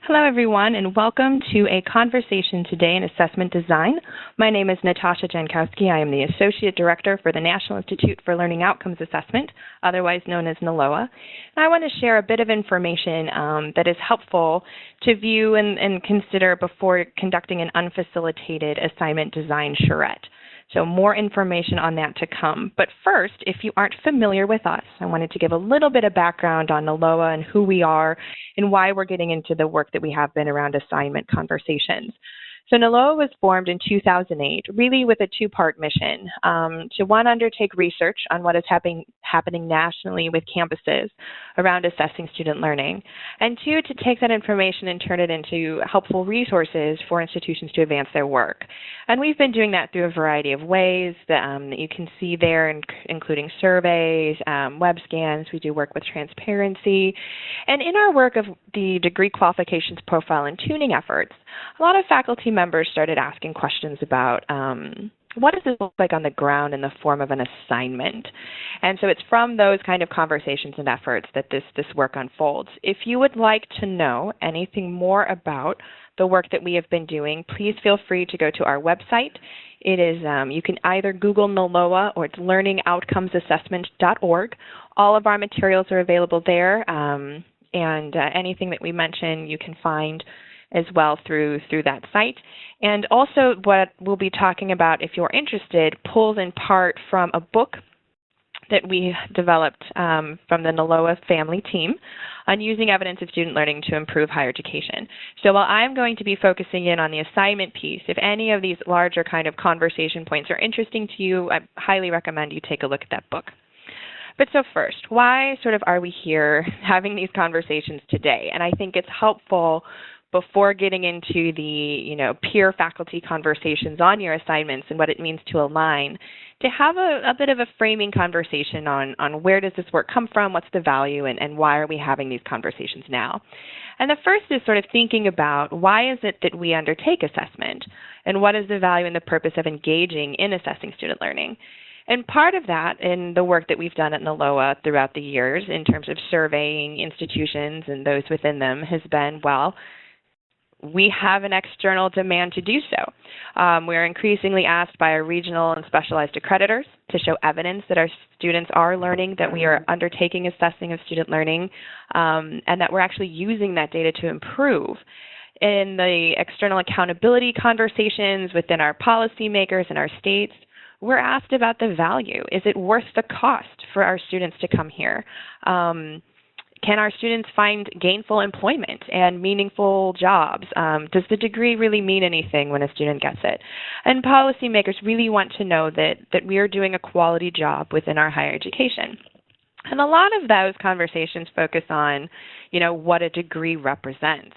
Hello, everyone, and welcome to a conversation today in assessment design. My name is Natasha Jankowski. I am the Associate Director for the National Institute for Learning Outcomes Assessment, otherwise known as NILOA. And I want to share a bit of information that is helpful to view and consider before conducting an unfacilitated assignment design charrette. So more information on that to come. But first, if you aren't familiar with us, I wanted to give a little bit of background on NILOA and who we are and why we're getting into the work that we have been around assignment conversations. So NILOA was formed in 2008, really with a two-part mission, to one, undertake research on what is happening nationally with campuses around assessing student learning, and two, to take that information and turn it into helpful resources for institutions to advance their work. And we've been doing that through a variety of ways that you can see there, including surveys, web scans. We do work with transparency. And in our work of the degree qualifications profile and tuning efforts, a lot of faculty members started asking questions about what does this look like on the ground in the form of an assignment? And so it's from those kind of conversations and efforts that this work unfolds. If you would like to know anything more about the work that we have been doing, please feel free to go to our website. It is, you can either Google NILOA or it's learningoutcomesassessment.org. All of our materials are available there, and anything that we mention you can find as well through that site. And also what we'll be talking about, if you're interested, pulls in part from a book that we developed from the NILOA family team on using evidence of student learning to improve higher education. So while I'm going to be focusing in on the assignment piece, if any of these larger kind of conversation points are interesting to you, I highly recommend you take a look at that book. But so first, why sort of are we here having these conversations today? And I think it's helpful before getting into the peer faculty conversations on your assignments and what it means to align, to have a bit of a framing conversation on where does this work come from, what's the value, and why are we having these conversations now. And the first is sort of thinking about why is it that we undertake assessment, and what is the value and the purpose of engaging in assessing student learning. And part of that in the work that we've done at NILOA throughout the years in terms of surveying institutions and those within them has been, well, we have an external demand to do so. We're increasingly asked by our regional and specialized accreditors to show evidence that our students are learning, that we are undertaking assessing of student learning, and that we're actually using that data to improve. In the external accountability conversations within our policymakers and our states, we're asked about the value. Is it worth the cost for our students to come here? Can our students find gainful employment and meaningful jobs? Does the degree really mean anything when a student gets it? And policymakers really want to know that we are doing a quality job within our higher education. And a lot of those conversations focus on, what a degree represents.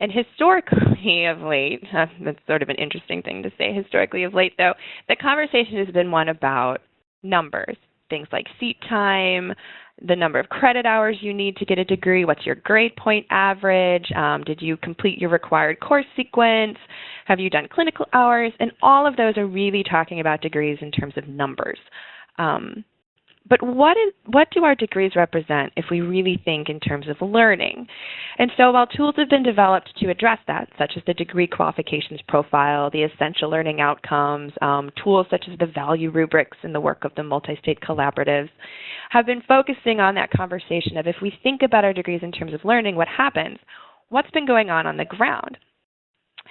And historically of late, that's sort of an interesting thing to say, historically of late though, the conversation has been one about numbers, things like seat time, the number of credit hours you need to get a degree, what's your grade point average, did you complete your required course sequence, have you done clinical hours, and all of those are really talking about degrees in terms of numbers. But what do our degrees represent if we really think in terms of learning? And so while tools have been developed to address that, such as the degree qualifications profile, the essential learning outcomes, tools such as the value rubrics and the work of the multi-state collaboratives, have been focusing on that conversation of if we think about our degrees in terms of learning, what happens? What's been going on the ground?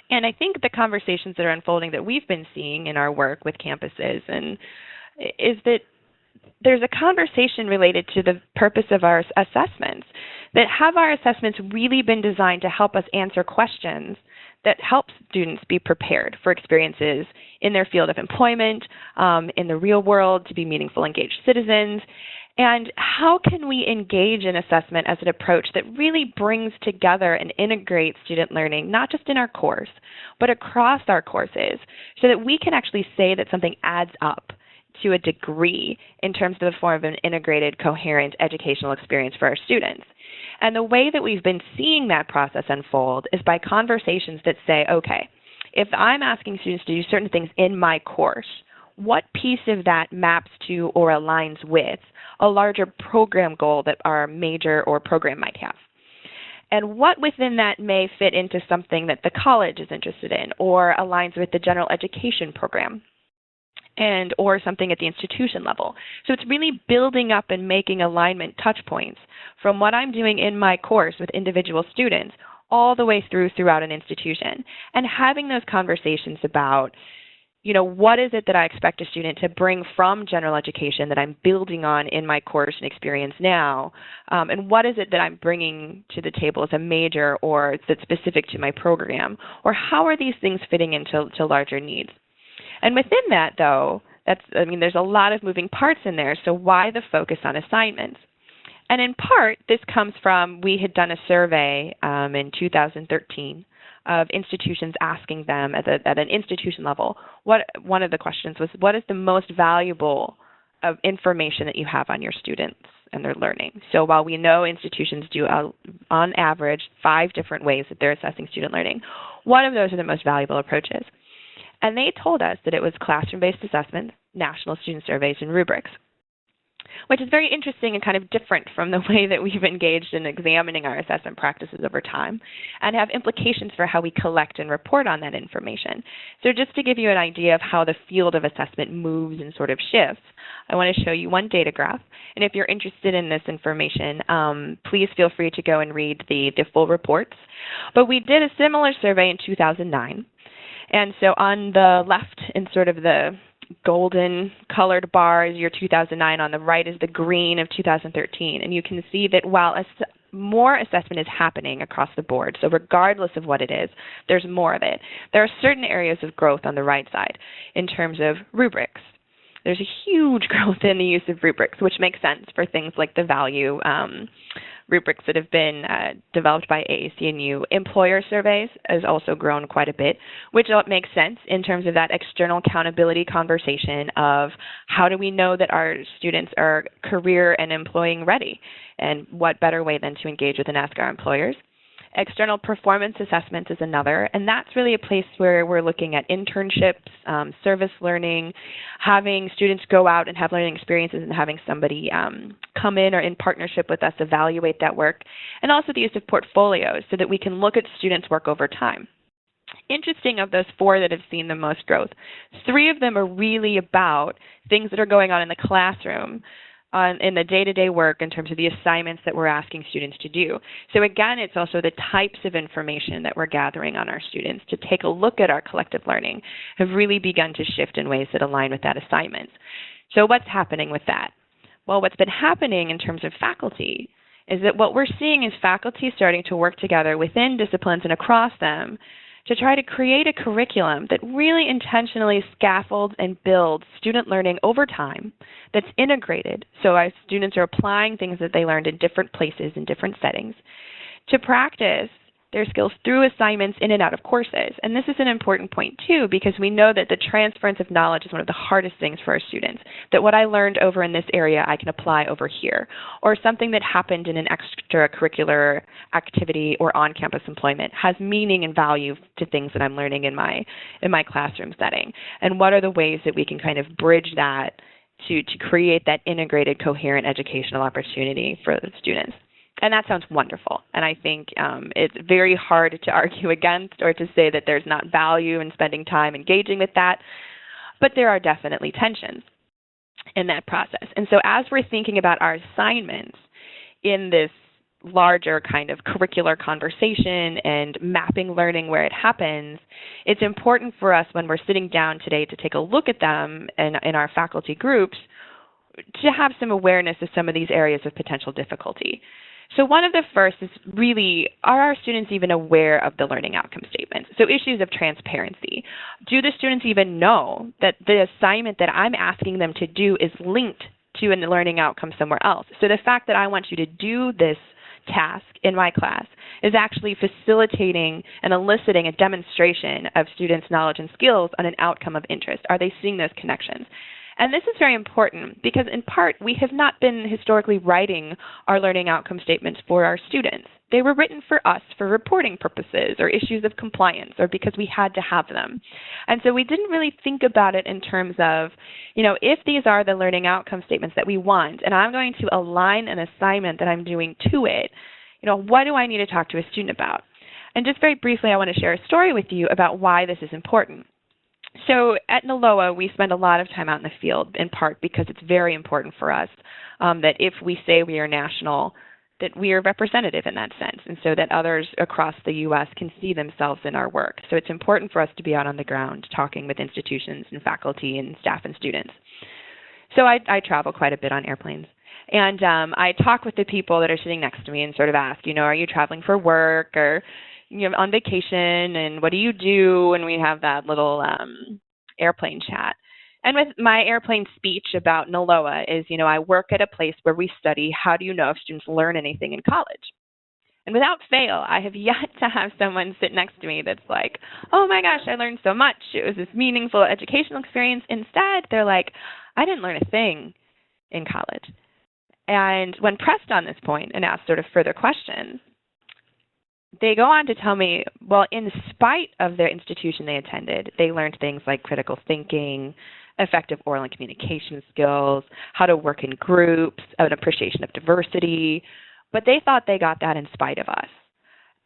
And I think the conversations that are unfolding that we've been seeing in our work with campuses is that there's a conversation related to the purpose of our assessments, that have our assessments really been designed to help us answer questions that help students be prepared for experiences in their field of employment, in the real world, to be meaningful, engaged citizens, and how can we engage in assessment as an approach that really brings together and integrates student learning, not just in our course, but across our courses, so that we can actually say that something adds up to a degree in terms of the form of an integrated, coherent educational experience for our students. And the way that we've been seeing that process unfold is by conversations that say, okay, if I'm asking students to do certain things in my course, what piece of that maps to or aligns with a larger program goal that our major or program might have? and what within that may fit into something that the college is interested in or aligns with the general education program and or something at the institution level. So it's really building up and making alignment touch points from what I'm doing in my course with individual students all the way throughout an institution, and having those conversations about, what is it that I expect a student to bring from general education that I'm building on in my course and experience now, and what is it that I'm bringing to the table as a major or that's specific to my program, or how are these things fitting into larger needs? And within that, though, there's a lot of moving parts in there, so why the focus on assignments? And in part, this comes from, we had done a survey in 2013 of institutions asking them at an institution level, one of the questions was, what is the most valuable of information that you have on your students and their learning? So while we know institutions do, on average, 5 different ways that they're assessing student learning, one of those are the most valuable approaches. And they told us that it was classroom-based assessment, national student surveys, and rubrics, which is very interesting and kind of different from the way that we've engaged in examining our assessment practices over time, and have implications for how we collect and report on that information. So just to give you an idea of how the field of assessment moves and sort of shifts, I want to show you one data graph. And if you're interested in this information, please feel free to go and read the full reports. But we did a similar survey in 2009. And so on the left, in sort of the golden colored bar, is your 2009. On the right is the green of 2013. And you can see that while more assessment is happening across the board, so regardless of what it is, there's more of it. There are certain areas of growth on the right side in terms of rubrics. There's a huge growth in the use of rubrics, which makes sense for things like the value rubrics that have been developed by AAC&U. Employer surveys has also grown quite a bit, which makes sense in terms of that external accountability conversation of how do we know that our students are career and employing ready, and what better way than to engage with and ask our employers. External performance assessments is another, and that's really a place where we're looking at internships, service learning, having students go out and have learning experiences and having somebody come in or in partnership with us evaluate that work, and also the use of portfolios so that we can look at students' work over time. Interesting, of those 4 that have seen the most growth, 3 of them are really about things that are going on in the classroom, in the day-to-day work in terms of the assignments that we're asking students to do. So again, it's also the types of information that we're gathering on our students to take a look at our collective learning have really begun to shift in ways that align with that assignment. So what's happening with that? Well, what's been happening in terms of faculty is that what we're seeing is faculty starting to work together within disciplines and across them to try to create a curriculum that really intentionally scaffolds and builds student learning over time that's integrated, so our students are applying things that they learned in different places, in different settings, to practice their skills through assignments in and out of courses. And this is an important point, too, because we know that the transference of knowledge is one of the hardest things for our students, that what I learned over in this area I can apply over here, or something that happened in an extracurricular activity or on-campus employment has meaning and value to things that I'm learning in my classroom setting. And what are the ways that we can kind of bridge that to create that integrated, coherent educational opportunity for the students? And that sounds wonderful. And I think it's very hard to argue against or to say that there's not value in spending time engaging with that. But there are definitely tensions in that process. And so as we're thinking about our assignments in this larger kind of curricular conversation and mapping learning where it happens, it's important for us when we're sitting down today to take a look at them in our faculty groups to have some awareness of some of these areas of potential difficulty. So one of the first is really, are our students even aware of the learning outcome statements? So issues of transparency. Do the students even know that the assignment that I'm asking them to do is linked to a learning outcome somewhere else? So the fact that I want you to do this task in my class is actually facilitating and eliciting a demonstration of students' knowledge and skills on an outcome of interest. Are they seeing those connections? And this is very important because, in part, we have not been historically writing our learning outcome statements for our students. They were written for us for reporting purposes or issues of compliance or because we had to have them. And so we didn't really think about it in terms of, if these are the learning outcome statements that we want and I'm going to align an assignment that I'm doing to it, what do I need to talk to a student about? And just very briefly, I want to share a story with you about why this is important. So at NILOA, we spend a lot of time out in the field, in part because it's very important for us that if we say we are national, that we are representative in that sense, and so that others across the U.S. can see themselves in our work. So it's important for us to be out on the ground talking with institutions and faculty and staff and students. So I travel quite a bit on airplanes. And I talk with the people that are sitting next to me and sort of ask, are you traveling for work or on vacation, and what do you do? And we have that little airplane chat. And with my airplane speech about NILOA is, I work at a place where we study how do you know if students learn anything in college. And without fail, I have yet to have someone sit next to me that's like, oh my gosh, I learned so much. It was this meaningful educational experience. Instead, they're like, I didn't learn a thing in college. And when pressed on this point and asked sort of further questions, they go on to tell me, well, in spite of their institution they attended, they learned things like critical thinking, effective oral and communication skills, how to work in groups, an appreciation of diversity, but they thought they got that in spite of us.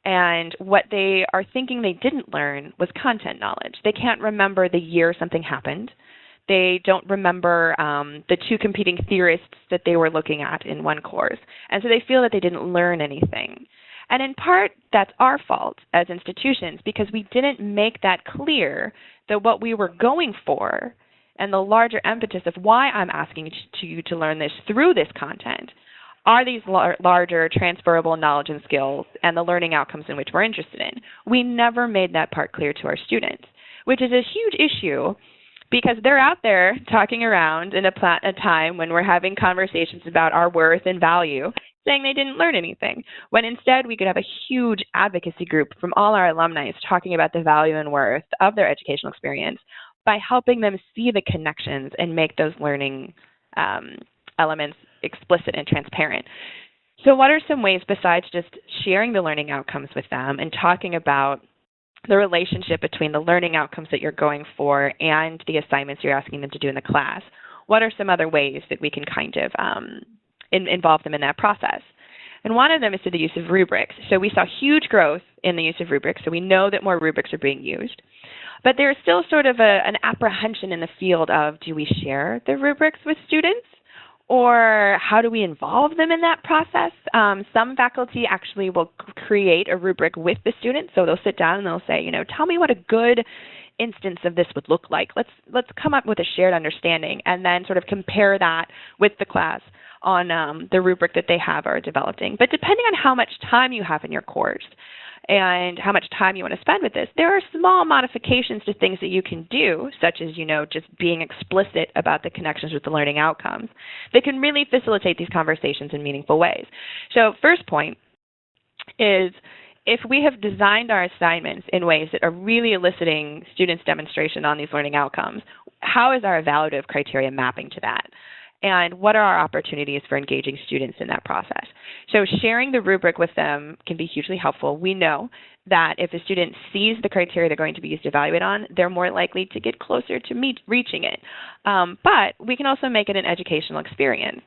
And what they are thinking they didn't learn was content knowledge. They can't remember the year something happened. They don't remember the two competing theorists that they were looking at in one course. And so they feel that they didn't learn anything. And in part, that's our fault as institutions because we didn't make that clear that what we were going for and the larger impetus of why I'm asking you to learn this through this content are these larger transferable knowledge and skills and the learning outcomes in which we're interested in. We never made that part clear to our students, which is a huge issue because they're out there talking around in a time when we're having conversations about our worth and value, saying they didn't learn anything, when instead we could have a huge advocacy group from all our alumni talking about the value and worth of their educational experience by helping them see the connections and make those learning elements explicit and transparent. So what are some ways besides just sharing the learning outcomes with them and talking about the relationship between the learning outcomes that you're going for and the assignments you're asking them to do in the class? What are some other ways that we can kind of involve them in that process? And one of them is through the use of rubrics. So we saw huge growth in the use of rubrics, so we know that more rubrics are being used. But there's still sort of an apprehension in the field of, do we share the rubrics with students? Or how do we involve them in that process? Some faculty actually will create a rubric with the students. So they'll sit down and they'll say, tell me what a good instance of this would look like. Let's come up with a shared understanding and then sort of compare that with the class on the rubric that they have or are developing. But depending on how much time you have in your course and how much time you want to spend with this, there are small modifications to things that you can do, such as, just being explicit about the connections with the learning outcomes that can really facilitate these conversations in meaningful ways. So first point is, if we have designed our assignments in ways that are really eliciting students' demonstration on these learning outcomes, how is our evaluative criteria mapping to that? And what are our opportunities for engaging students in that process? So sharing the rubric with them can be hugely helpful. We know that if a student sees the criteria they're going to be used to evaluate on, they're more likely to get closer to reaching it. But we can also make it an educational experience.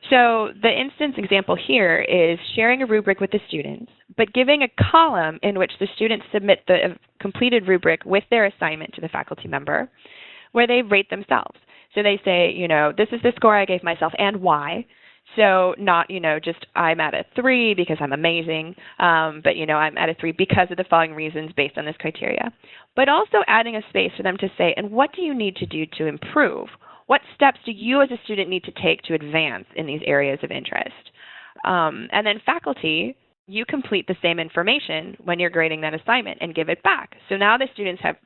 So the instance example here is sharing a rubric with the students, but giving a column in which the students submit the completed rubric with their assignment to the faculty member, where they rate themselves. So they say, this is the score I gave myself and why. So not, just I'm at a 3 because I'm amazing, but, I'm at a 3 because of the following reasons based on this criteria. But also adding a space for them to say, and what do you need to do to improve? What steps do you as a student need to take to advance in these areas of interest? And then faculty, you complete the same information when you're grading that assignment and give it back. So now the students have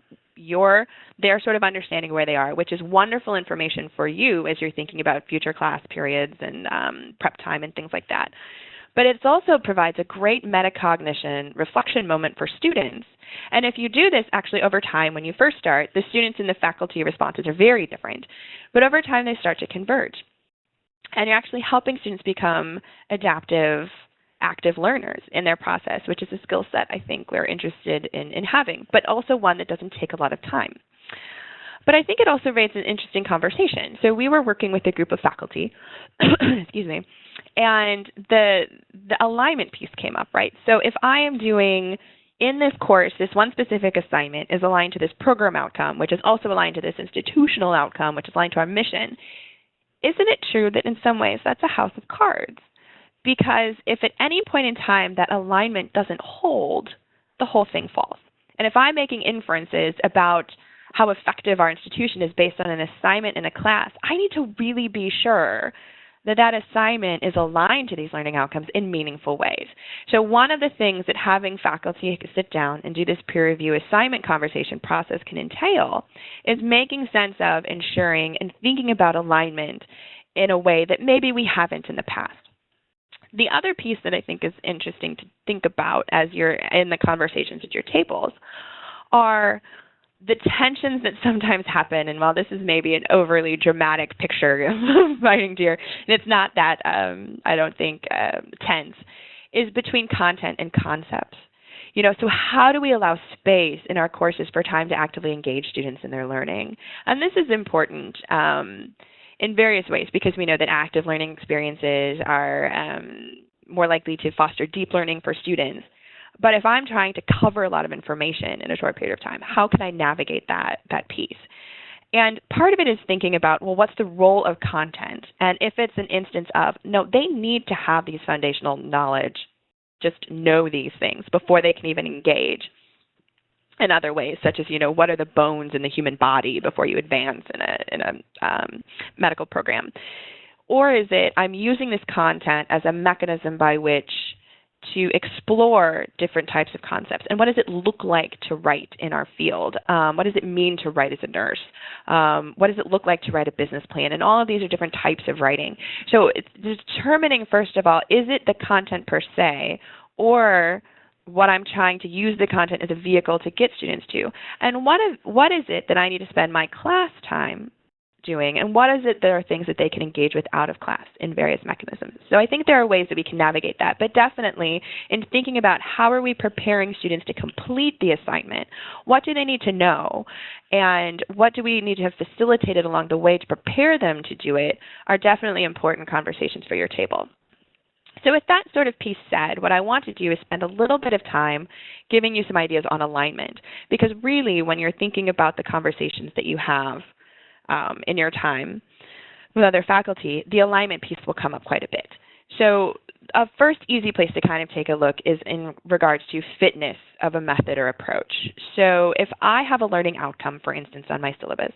their sort of understanding where they are, which is wonderful information for you as you're thinking about future class periods and prep time and things like that. But it also provides a great metacognition reflection moment for students. And if you do this actually over time, when you first start, the students and the faculty responses are very different. But over time, they start to converge. And you're actually helping students become adaptive, active learners in their process, which is a skill set I think we're interested in having, but also one that doesn't take a lot of time. But I think it also raises an interesting conversation. So we were working with a group of faculty, excuse me, And the alignment piece came up, right? So if I am doing in this course, this one specific assignment is aligned to this program outcome, which is also aligned to this institutional outcome, which is aligned to our mission, isn't it true that in some ways that's a house of cards? Because if at any point in time that alignment doesn't hold, the whole thing falls. And if I'm making inferences about how effective our institution is based on an assignment in a class, I need to really be sure that that assignment is aligned to these learning outcomes in meaningful ways. So one of the things that having faculty sit down and do this peer review assignment conversation process can entail is making sense of, ensuring, and thinking about alignment in a way that maybe we haven't in the past. The other piece that I think is interesting to think about as you're in the conversations at your tables are the tensions that sometimes happen, and while this is maybe an overly dramatic picture of fighting deer, and it's not that, I don't think, tense, is between content and concepts. So how do we allow space in our courses for time to actively engage students in their learning? And this is important in various ways, because we know that active learning experiences are more likely to foster deep learning for students. But if I'm trying to cover a lot of information in a short period of time, how can I navigate that piece? And part of it is thinking about, well, what's the role of content? And if it's an instance of, no, they need to have these foundational knowledge, just know these things before they can even engage in other ways, such as, what are the bones in the human body before you advance in a medical program? Or is it, I'm using this content as a mechanism by which to explore different types of concepts. And what does it look like to write in our field? What does it mean to write as a nurse? What does it look like to write a business plan? And all of these are different types of writing. So it's determining, first of all, is it the content per se, or what I'm trying to use the content as a vehicle to get students to? And what is it that I need to spend my class time doing, and what is it that are things that they can engage with out of class in various mechanisms? So I think there are ways that we can navigate that, but definitely in thinking about how are we preparing students to complete the assignment, what do they need to know, and what do we need to have facilitated along the way to prepare them to do it, are definitely important conversations for your table. So with that sort of piece said, what I want to do is spend a little bit of time giving you some ideas on alignment, because really when you're thinking about the conversations that you have in your time with other faculty, the alignment piece will come up quite a bit. So a first easy place to kind of take a look is in regards to fitness of a method or approach. So if I have a learning outcome, for instance, on my syllabus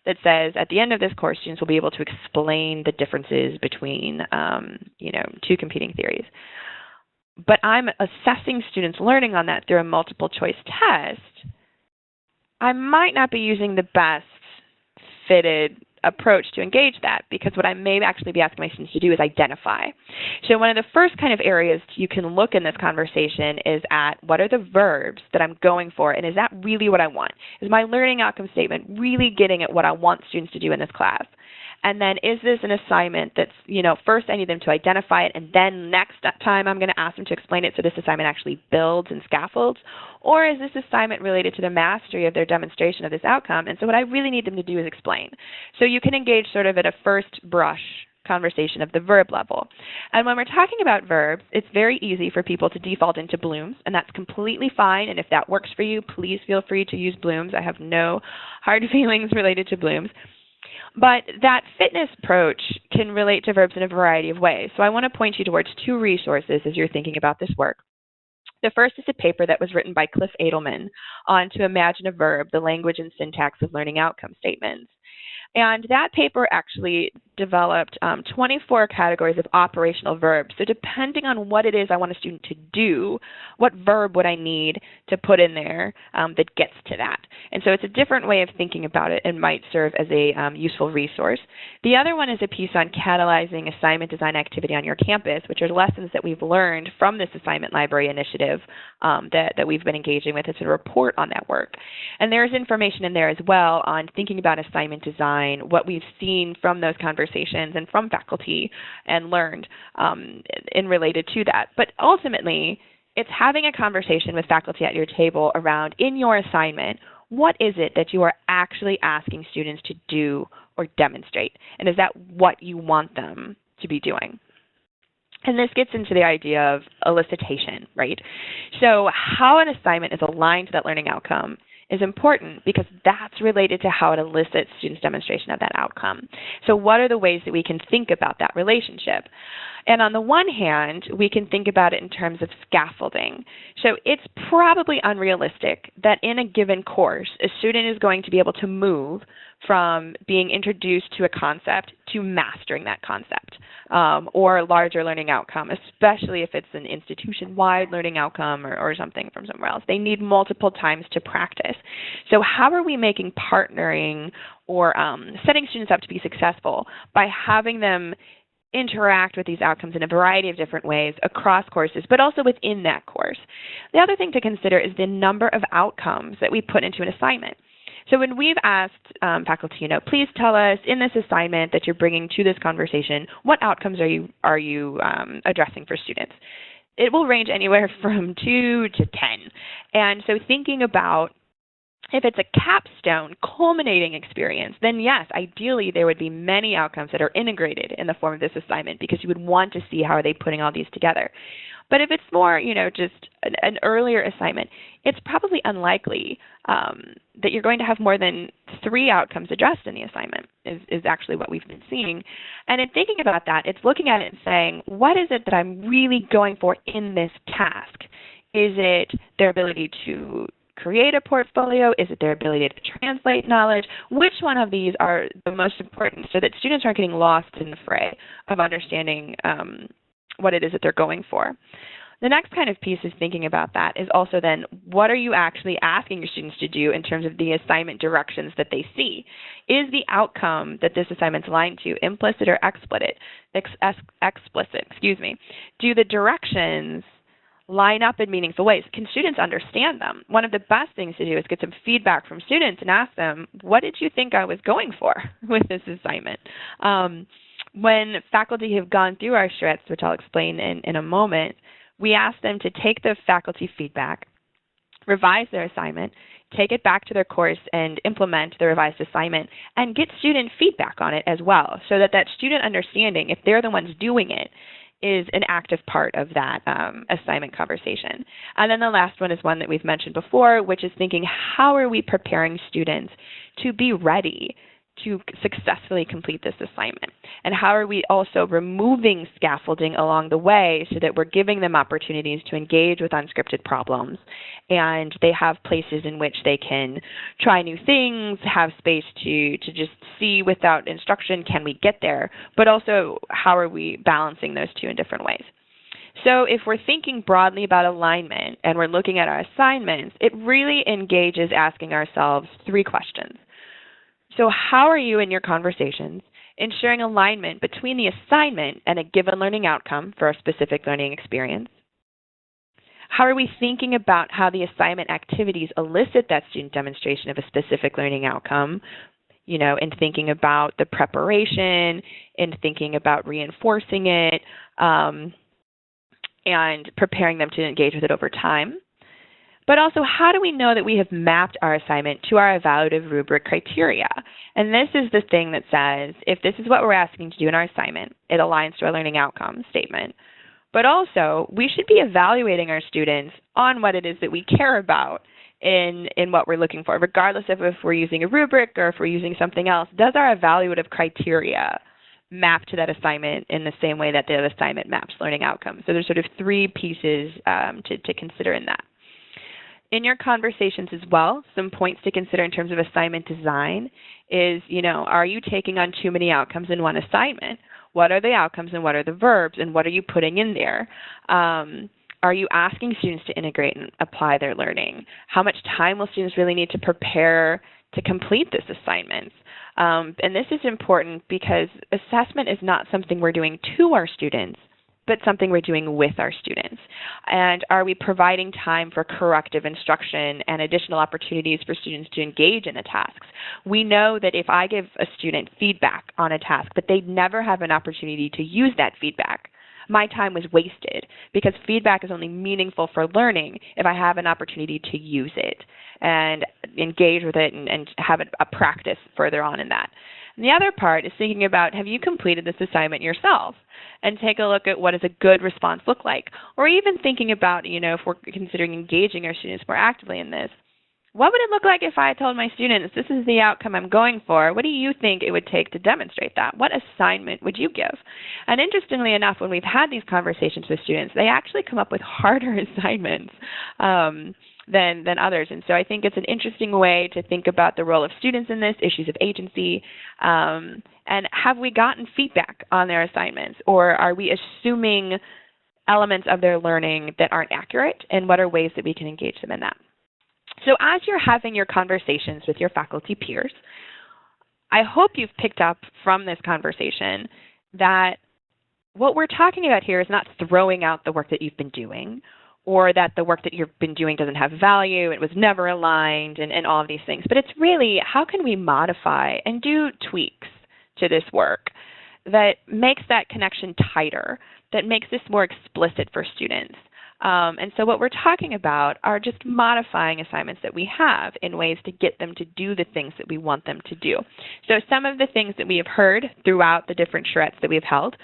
that says at the end of this course, students will be able to explain the differences between two competing theories, but I'm assessing students' learning on that through a multiple choice test, I might not be using the best fitted approach to engage that, because what I may actually be asking my students to do is identify. So one of the first kind of areas you can look in this conversation is at what are the verbs that I'm going for, and is that really what I want? Is my learning outcome statement really getting at what I want students to do in this class? And then is this an assignment that's, first I need them to identify it, and then next time I'm going to ask them to explain it so this assignment actually builds and scaffolds? Or is this assignment related to the mastery of their demonstration of this outcome? And so what I really need them to do is explain. So you can engage sort of at a first brush conversation of the verb level. And when we're talking about verbs, it's very easy for people to default into blooms, and that's completely fine. And if that works for you, please feel free to use blooms. I have no hard feelings related to blooms. But that fitness approach can relate to verbs in a variety of ways. So I want to point you towards two resources as you're thinking about this work. The first is a paper that was written by Cliff Edelman on To Imagine a Verb, the Language and Syntax of Learning Outcome Statements. And that paper actually developed 24 categories of operational verbs. So depending on what it is I want a student to do, what verb would I need to put in there that gets to that? And so it's a different way of thinking about it and might serve as a useful resource. The other one is a piece on catalyzing assignment design activity on your campus, which are lessons that we've learned from this assignment library initiative that we've been engaging with. It's a report on that work. And there's information in there as well on thinking about assignment design, what we've seen from those conversations and from faculty and learned in related to that. But ultimately, it's having a conversation with faculty at your table around, in your assignment, what is it that you are actually asking students to do or demonstrate? And is that what you want them to be doing? And this gets into the idea of elicitation, right? So how an assignment is aligned to that learning outcome is important because that's related to how it elicits students' demonstration of that outcome. So what are the ways that we can think about that relationship? And on the one hand, we can think about it in terms of scaffolding. So it's probably unrealistic that in a given course, a student is going to be able to move from being introduced to a concept to mastering that concept or a larger learning outcome, especially if it's an institution-wide learning outcome or something from somewhere else. They need multiple times to practice. So how are we making partnering or setting students up to be successful by having them interact with these outcomes in a variety of different ways across courses, but also within that course? The other thing to consider is the number of outcomes that we put into an assignment. So when we've asked faculty, please tell us in this assignment that you're bringing to this conversation, what outcomes are you addressing for students? It will range anywhere from 2 to 10. And so thinking about if it's a capstone, culminating experience, then yes, ideally there would be many outcomes that are integrated in the form of this assignment because you would want to see how are they putting all these together. But if it's more, just an earlier assignment, it's probably unlikely that you're going to have more than 3 outcomes addressed in the assignment is actually what we've been seeing. And in thinking about that, it's looking at it and saying, what is it that I'm really going for in this task? Is it their ability to create a portfolio? Is it their ability to translate knowledge? Which one of these are the most important so that students aren't getting lost in the fray of understanding what it is that they're going for? The next kind of piece is thinking about that is also then what are you actually asking your students to do in terms of the assignment directions that they see? Is the outcome that this assignment's aligned to implicit or explicit? Do the directions line up in meaningful ways? Can students understand them? One of the best things to do is get some feedback from students and ask them, what did you think I was going for with this assignment? When faculty have gone through our charrettes, which I'll explain in a moment, we ask them to take the faculty feedback, revise their assignment, take it back to their course and implement the revised assignment, and get student feedback on it as well, so that student understanding, if they're the ones doing it, is an active part of that assignment conversation. And then the last one is one that we've mentioned before, which is thinking, how are we preparing students to be ready to successfully complete this assignment? And how are we also removing scaffolding along the way so that we're giving them opportunities to engage with unscripted problems and they have places in which they can try new things, have space to just see without instruction, can we get there? But also, how are we balancing those two in different ways? So if we're thinking broadly about alignment and we're looking at our assignments, it really engages asking ourselves 3 questions. So how are you in your conversations ensuring alignment between the assignment and a given learning outcome for a specific learning experience? How are we thinking about how the assignment activities elicit that student demonstration of a specific learning outcome, in thinking about the preparation, in thinking about reinforcing it, and preparing them to engage with it over time? But also, how do we know that we have mapped our assignment to our evaluative rubric criteria? And this is the thing that says, if this is what we're asking to do in our assignment, it aligns to our learning outcome statement. But also, we should be evaluating our students on what it is that we care about in what we're looking for, regardless of if we're using a rubric or if we're using something else. Does our evaluative criteria map to that assignment in the same way that the assignment maps learning outcomes? So there's sort of 3 pieces to consider in that. In your conversations as well, some points to consider in terms of assignment design is, are you taking on too many outcomes in one assignment? What are the outcomes and what are the verbs and what are you putting in there? Are you asking students to integrate and apply their learning? How much time will students really need to prepare to complete this assignment? And this is important because assessment is not something we're doing to our students, but something we're doing with our students. And are we providing time for corrective instruction and additional opportunities for students to engage in the tasks? We know that if I give a student feedback on a task, but they never have an opportunity to use that feedback, my time was wasted, because feedback is only meaningful for learning if I have an opportunity to use it and engage with it and have a practice further on in that. And the other part is thinking about, have you completed this assignment yourself? And take a look at what does a good response look like? Or even thinking about, if we're considering engaging our students more actively in this, what would it look like if I told my students, this is the outcome I'm going for? What do you think it would take to demonstrate that? What assignment would you give? And interestingly enough, when we've had these conversations with students, they actually come up with harder assignments than others. And so I think it's an interesting way to think about the role of students in this, issues of agency, and have we gotten feedback on their assignments, or are we assuming elements of their learning that aren't accurate, and what are ways that we can engage them in that? So as you're having your conversations with your faculty peers, I hope you've picked up from this conversation that what we're talking about here is not throwing out the work that you've been doing, or that the work that you've been doing doesn't have value, it was never aligned, and all of these things. But it's really, how can we modify and do tweaks to this work that makes that connection tighter, that makes this more explicit for students? And so what we're talking about are just modifying assignments that we have in ways to get them to do the things that we want them to do. So some of the things that we have heard throughout the different charrettes that we've held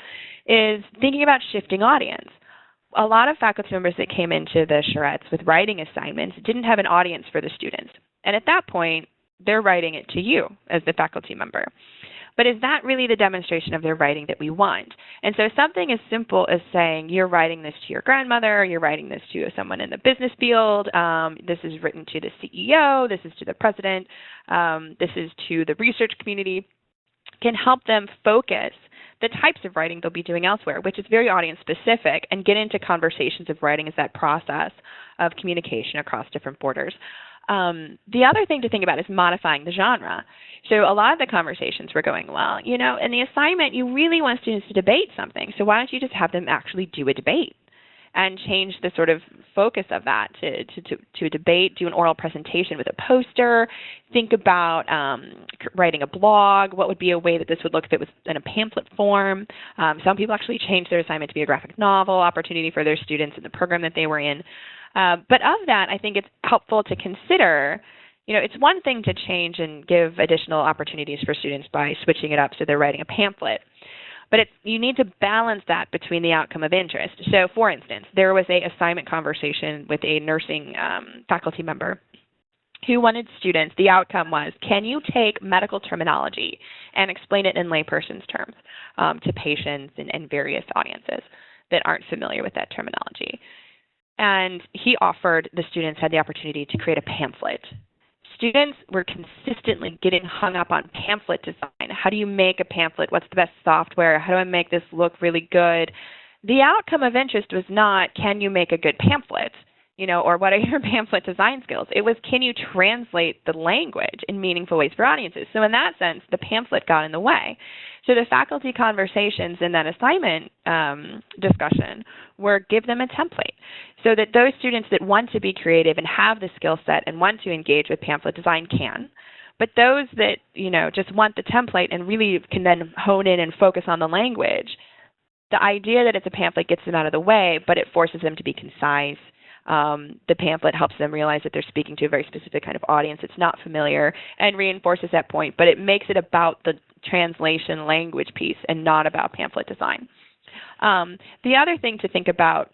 is thinking about shifting audience. A lot of faculty members that came into the charrettes with writing assignments didn't have an audience for the students. And at that point, they're writing it to you as the faculty member. But is that really the demonstration of their writing that we want? And so something as simple as saying, you're writing this to your grandmother, you're writing this to someone in the business field, this is written to the CEO, this is to the president, this is to the research community, can help them focus the types of writing they'll be doing elsewhere, which is very audience specific, and get into conversations of writing as that process of communication across different borders. The other thing to think about is modifying the genre. So a lot of the conversations were going, well, in the assignment, you really want students to debate something. So why don't you just have them actually do a debate and change the sort of focus of that to a debate, do an oral presentation with a poster, think about writing a blog. What would be a way that this would look if it was in a pamphlet form? Some people actually changed their assignment to be a graphic novel opportunity for their students in the program that they were in. But of that, I think it's helpful to consider, it's one thing to change and give additional opportunities for students by switching it up so they're writing a pamphlet. But you need to balance that between the outcome of interest. So, for instance, there was an assignment conversation with a nursing faculty member who wanted students, the outcome was, can you take medical terminology and explain it in layperson's terms to patients and various audiences that aren't familiar with that terminology? And he offered the students had the opportunity to create a pamphlet. Students were consistently getting hung up on pamphlet design. How do you make a pamphlet? What's the best software? How do I make this look really good? The outcome of interest was not, can you make a good pamphlet? Or what are your pamphlet design skills? It was, can you translate the language in meaningful ways for audiences? So in that sense, the pamphlet got in the way. So the faculty conversations in that assignment discussion were give them a template so that those students that want to be creative and have the skill set and want to engage with pamphlet design can. But those that, just want the template and really can then hone in and focus on the language, the idea that it's a pamphlet gets them out of the way, but it forces them to be concise. The pamphlet helps them realize that they're speaking to a very specific kind of audience that's not familiar and reinforces that point, but it makes it about the translation language piece and not about pamphlet design. The other thing to think about,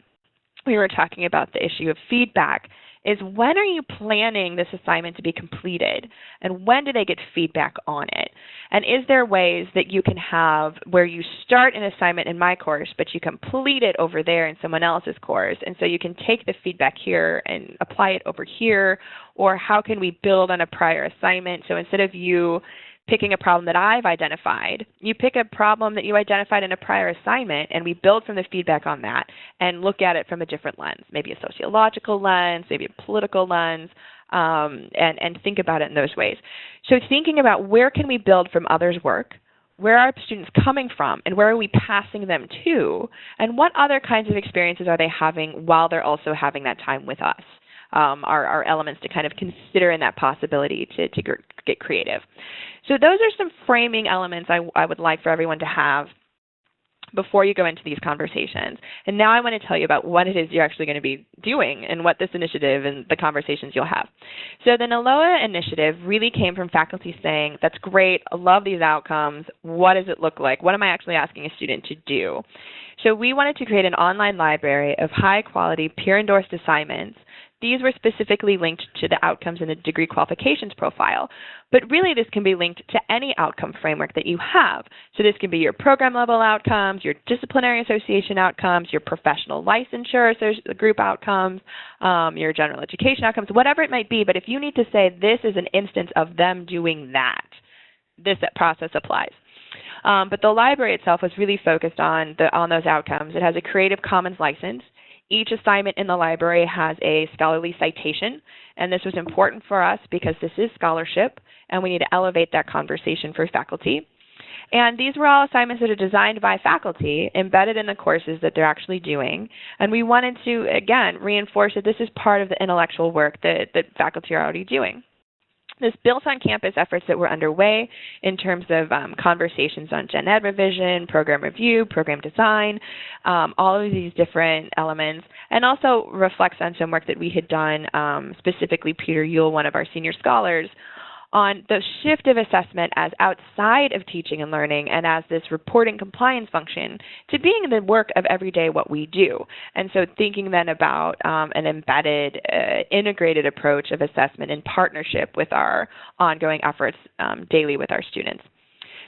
we were talking about the issue of feedback, is when are you planning this assignment to be completed, and when do they get feedback on it? And is there ways that you can have where you start an assignment in my course, but you complete it over there in someone else's course, and so you can take the feedback here and apply it over here, or how can we build on a prior assignment? So instead of you picking a problem that I've identified, you pick a problem that you identified in a prior assignment, and we build from the feedback on that and look at it from a different lens, maybe a sociological lens, maybe a political lens, and think about it in those ways. So thinking about where can we build from others' work, where are students coming from, and where are we passing them to, and what other kinds of experiences are they having while they're also having that time with us, are elements to kind of consider in that possibility to get creative. So those are some framing elements I would like for everyone to have before you go into these conversations. And now I want to tell you about what it is you're actually going to be doing and what this initiative and the conversations you'll have. So the NILOA Initiative really came from faculty saying, that's great, I love these outcomes, what does it look like? What am I actually asking a student to do? So we wanted to create an online library of high-quality, peer-endorsed assignments. These were specifically linked to the outcomes in the degree qualifications profile. But really, this can be linked to any outcome framework that you have. So this can be your program level outcomes, your disciplinary association outcomes, your professional licensure group outcomes, your general education outcomes, whatever it might be. But if you need to say this is an instance of them doing that, this process applies. But the library itself was really focused on those outcomes. It has a Creative Commons license. Each assignment in the library has a scholarly citation, and this was important for us because this is scholarship, and we need to elevate that conversation for faculty. And these were all assignments that are designed by faculty, embedded in the courses that they're actually doing. And we wanted to, again, reinforce that this is part of the intellectual work that faculty are already doing. This built on campus efforts that were underway in terms of conversations on gen ed revision, program review, program design, all of these different elements, and also reflects on some work that we had done, specifically Peter Yule, one of our senior scholars, on the shift of assessment as outside of teaching and learning and as this reporting compliance function to being the work of every day what we do. And so thinking then about an embedded, integrated approach of assessment in partnership with our ongoing efforts daily with our students.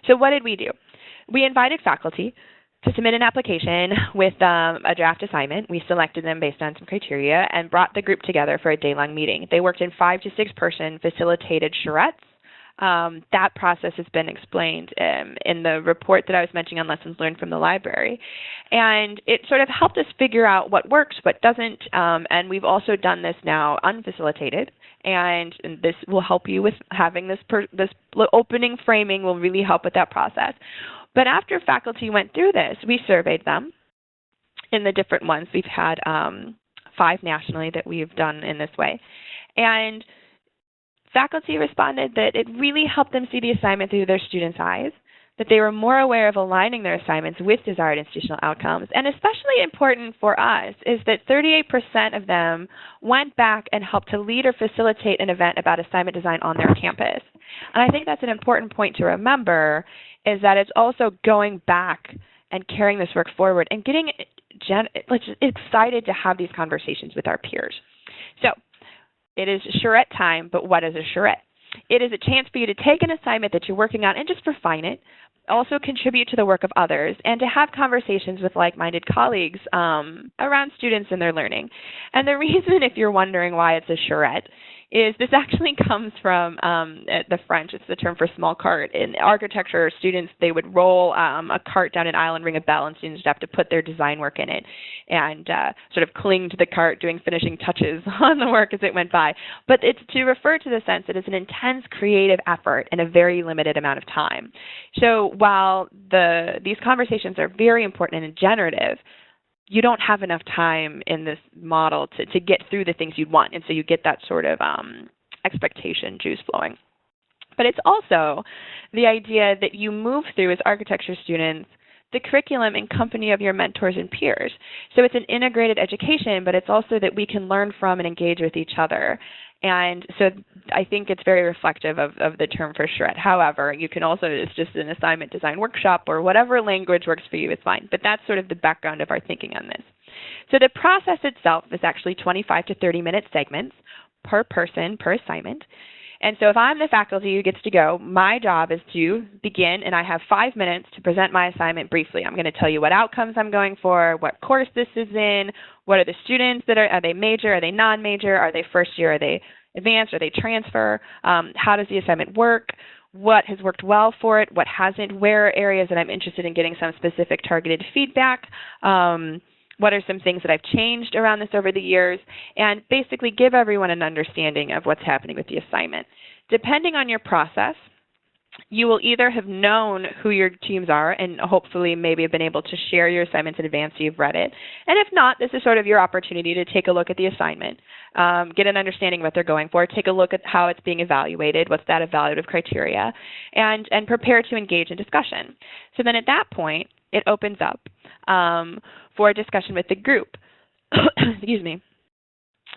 So what did we do? We invited faculty to submit an application with a draft assignment. We selected them based on some criteria and brought the group together for a day-long meeting. They worked in 5 to 6 person facilitated charrettes. That process has been explained in the report that I was mentioning on lessons learned from the library. And it sort of helped us figure out what works, what doesn't, and we've also done this now unfacilitated. And this will help you with having this opening framing will really help with that process. But after faculty went through this, we surveyed them in the different ones. We've had 5 nationally that we've done in this way. And faculty responded that it really helped them see the assignment through their students' eyes, that they were more aware of aligning their assignments with desired institutional outcomes. And especially important for us is that 38% of them went back and helped to lead or facilitate an event about assignment design on their campus. And I think that's an important point to remember, is that it's also going back and carrying this work forward and getting excited to have these conversations with our peers. So it is charrette time, but what is a charrette? It is a chance for you to take an assignment that you're working on and just refine it, also contribute to the work of others, and to have conversations with like-minded colleagues around students and their learning. And the reason, if you're wondering why it's a charrette, is this actually comes from the French. It's the term for small cart. In architecture, students, they would roll a cart down an aisle and ring a bell, and students would have to put their design work in it and sort of cling to the cart, doing finishing touches on the work as it went by. But it's to refer to the sense that it's an intense creative effort in a very limited amount of time. So while these conversations are very important and generative, you don't have enough time in this model to get through the things you'd want. And so you get that sort of expectation juice flowing. But it's also the idea that you move through as architecture students the curriculum in company of your mentors and peers. So it's an integrated education, but it's also that we can learn from and engage with each other. And so I think it's very reflective of the term for charrette. However, you can also, it's just an assignment design workshop or whatever language works for you is fine. But that's sort of the background of our thinking on this. So the process itself is actually 25 to 30-minute segments per person, per assignment. And so if I'm the faculty who gets to go, my job is to begin, and I have 5 minutes to present my assignment briefly. I'm going to tell you what outcomes I'm going for, what course this is in, what are the students that are they major, are they non-major, are they first year, are they advanced, are they transfer, how does the assignment work, what has worked well for it, what hasn't, where are areas that I'm interested in getting some specific targeted feedback, what are some things that I've changed around this over the years, and basically give everyone an understanding of what's happening with the assignment. Depending on your process, you will either have known who your teams are and hopefully maybe have been able to share your assignments in advance so you've read it. And if not, this is sort of your opportunity to take a look at the assignment, get an understanding of what they're going for, take a look at how it's being evaluated, what's that evaluative criteria, and prepare to engage in discussion. So then at that point, it opens up. for a discussion with the group, excuse me,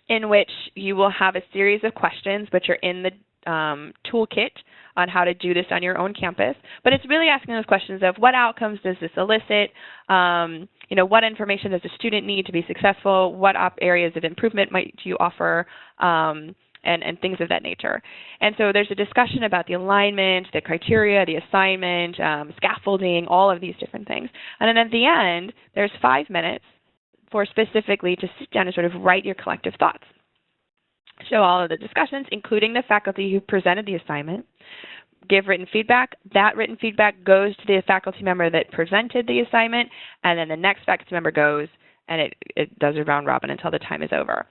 in which you will have a series of questions which are in the toolkit on how to do this on your own campus. But it's really asking those questions of what outcomes does this elicit? What information does a student need to be successful? What areas of improvement might you offer? And things of that nature. And so there's a discussion about the alignment, the criteria, the assignment, scaffolding, all of these different things. And then at the end, there's 5 minutes for specifically to sit down and sort of write your collective thoughts. Show all of the discussions, including the faculty who presented the assignment. Give written feedback. That written feedback goes to the faculty member that presented the assignment, and then the next faculty member goes, and it does a round robin until the time is over.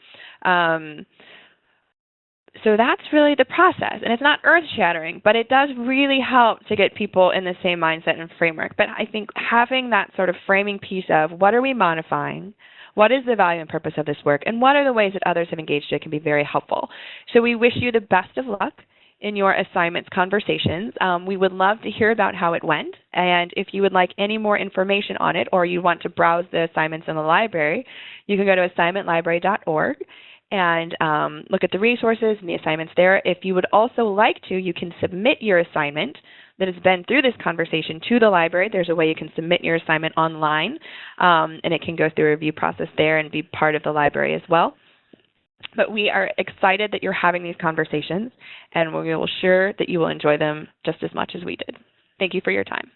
So that's really the process, and it's not earth-shattering, but it does really help to get people in the same mindset and framework. But I think having that sort of framing piece of what are we modifying, what is the value and purpose of this work, and what are the ways that others have engaged it can be very helpful. So we wish you the best of luck in your assignments conversations. We would love to hear about how it went, and if you would like any more information on it or you want to browse the assignments in the library, you can go to assignmentlibrary.org and look at the resources and the assignments there. If you would also like to, you can submit your assignment that has been through this conversation to the library. There's a way you can submit your assignment online, and it can go through a review process there and be part of the library as well. But we are excited that you're having these conversations, and we will ensure that you will enjoy them just as much as we did. Thank you for your time.